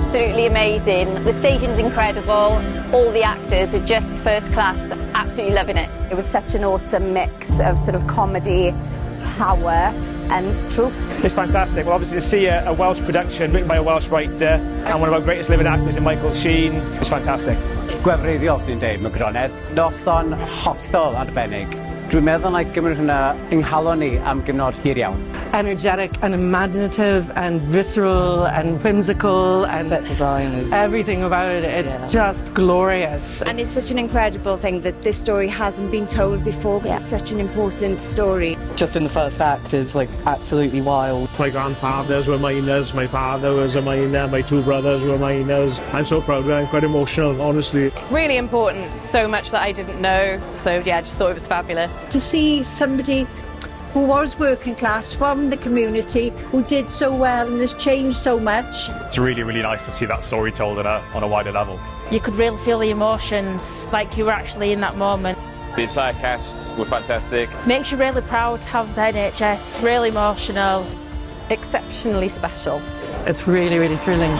absolutely amazing. The staging's incredible. All the actors are just first class, absolutely loving it. It was such an awesome mix of sort of comedy, power and truth. It's fantastic. Well, obviously to see a Welsh production written by a Welsh writer and one of our greatest living actors in Michael Sheen, it's fantastic. Gwefreiddiol sy'n dweud, mae Gronedd, noson hollol arbennig. Dwi'n meddwl na gymryd hwnna yng nghalon ni am gyfnod hir iawn. Energetic and imaginative and visceral and whimsical and set design is everything about it. It's just glorious. And it's such an incredible thing that this story hasn't been told before because it's such an important story. Just in the first act is like absolutely wild. My grandfathers were miners, my father was a miner, my two brothers were miners. I'm so proud of it, I'm quite emotional, honestly. Really important, so much that I didn't know. So yeah, I just thought it was fabulous. To see somebody who was working class from the community who did so well and has changed so much. It's really, really nice to see that story told on a wider level. You could really feel the emotions, like you were actually in that moment. The entire cast were fantastic. Makes you really proud to have the NHS, really emotional. Exceptionally special. It's really, really thrilling.